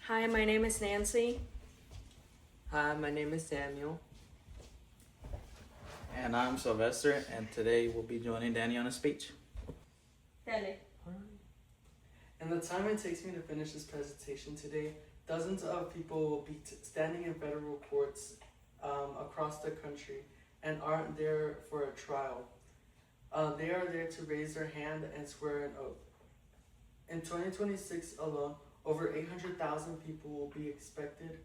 Hi, my name is Nancy. Hi, my name is Samuel. And I'm Sylvester, and today we'll be joining Danny on a speech. Danny. In the time it takes me to finish this presentation today, dozens of people will be standing in federal courts across the country and aren't there for a trial. They are there to raise their hand and swear an oath. In 2026 alone, over 800,000 people will be expected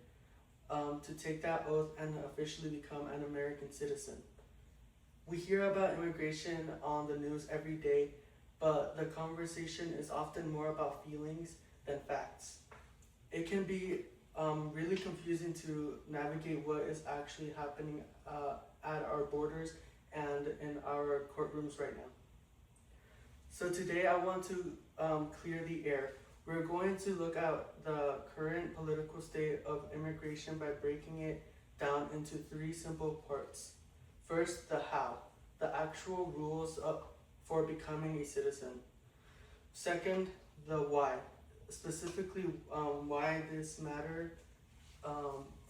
to take that oath and officially become an American citizen. We hear about immigration on the news every day, but the conversation is often more about feelings than facts. It can be really confusing to navigate what is actually happening at our borders and in our courtrooms right now. So today I want to clear the air. We're going to look at the current political state of immigration by breaking it down into three simple parts. First, the how, the actual rules for becoming a citizen. Second, the why, specifically why this matters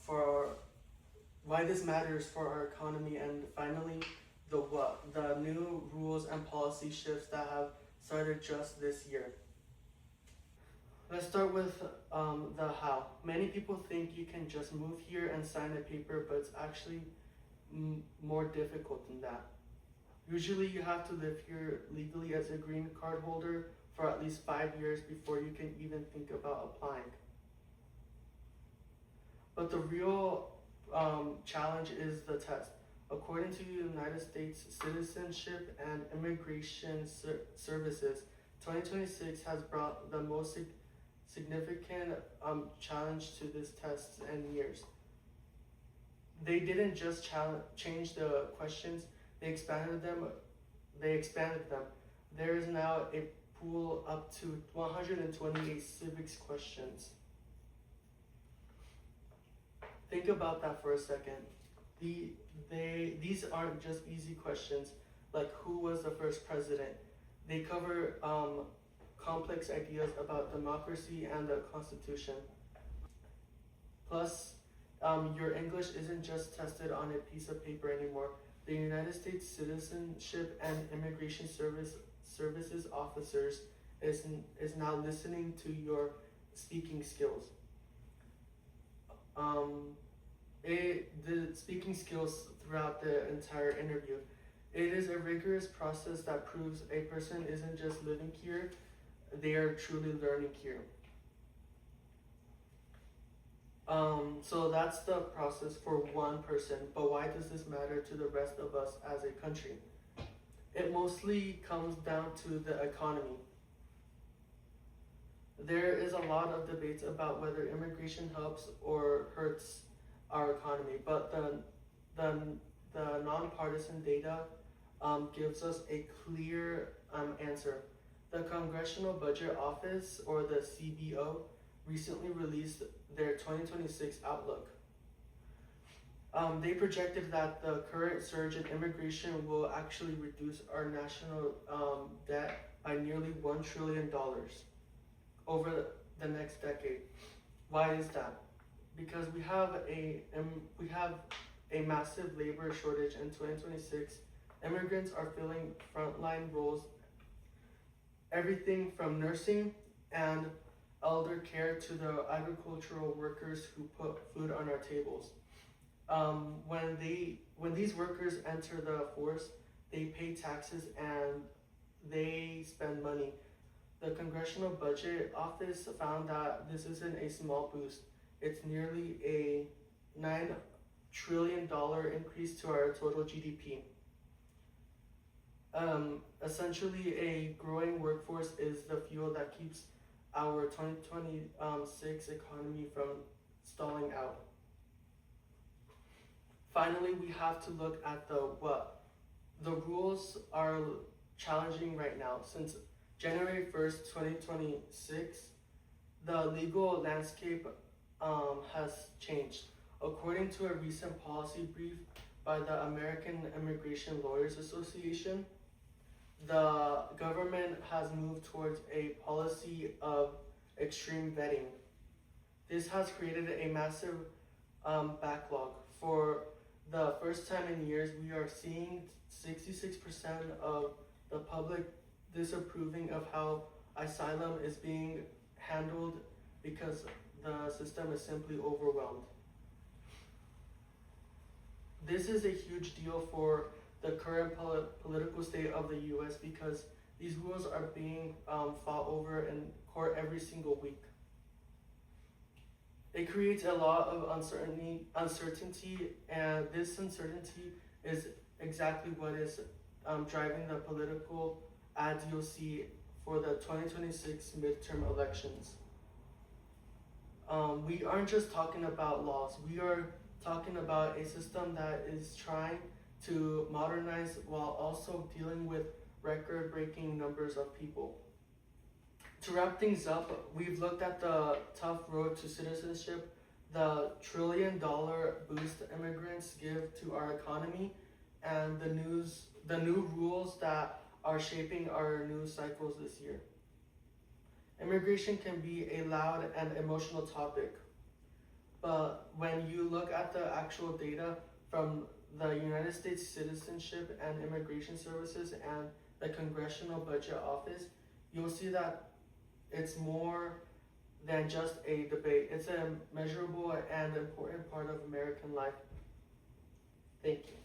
for our economy, and finally, the what, the new rules and policy shifts that have started just this year. Let's start with the how. Many people think you can just move here and sign a paper, but it's actually more difficult than that. Usually you have to live here legally as a green card holder for at least 5 years before you can even think about applying. But the real challenge is the test. According to the United States Citizenship and Immigration Services, 2026 has brought the most significant challenge to this test in years. They didn't just change the questions, they expanded them. There is now a pool up to 128 civics questions. Think about that for a second. These aren't just easy questions like who was the first president. They cover complex ideas about democracy and the Constitution. Plus, your English isn't just tested on a piece of paper anymore. The United States Citizenship and Immigration Services officers is now listening to your speaking skills. The speaking skills throughout the entire interview. It is a rigorous process that proves a person isn't just living here, they are truly learning here. So that's the process for one person, but why does this matter to the rest of us as a country? It mostly comes down to the economy. There is a lot of debates about whether immigration helps or hurts our economy, but the nonpartisan data gives us a clear answer. The Congressional Budget Office, or the CBO, recently released their 2026 outlook. They projected that the current surge in immigration will actually reduce our national debt by nearly $1 trillion over the next decade. Why is that? Because we have a massive labor shortage in 2026. Immigrants are filling frontline roles, everything from nursing and elder care to the agricultural workers who put food on our tables. When these workers enter the force, they pay taxes and they spend money. The Congressional Budget Office found that this isn't a small boost. It's nearly a $9 trillion increase to our total GDP. Essentially, a growing workforce is the fuel that keeps our 2026 economy from stalling out. Finally, we have to look at the what. The rules are challenging right now. Since January 1st, 2026, the legal landscape has changed. According to a recent policy brief by the American Immigration Lawyers Association, the government has moved towards a policy of extreme vetting. This has created a massive backlog. For the first time in years, we are seeing 66% of the public disapproving of how asylum is being handled because the system is simply overwhelmed. This is a huge deal for the current political state of the US because these rules are being fought over in court every single week. It creates a lot of uncertainty, and this uncertainty is exactly what is driving the political ads you'll see for the 2026 midterm elections. We aren't just talking about laws, we are talking about a system that is trying to modernize while also dealing with record-breaking numbers of people. To wrap things up, we've looked at the tough road to citizenship, the $1 trillion boost immigrants give to our economy, and the new rules that are shaping our news cycles this year. Immigration can be a loud and emotional topic, but when you look at the actual data from the United States Citizenship and Immigration Services and the Congressional Budget Office, you'll see that it's more than just a debate. It's a measurable and important part of American life. Thank you.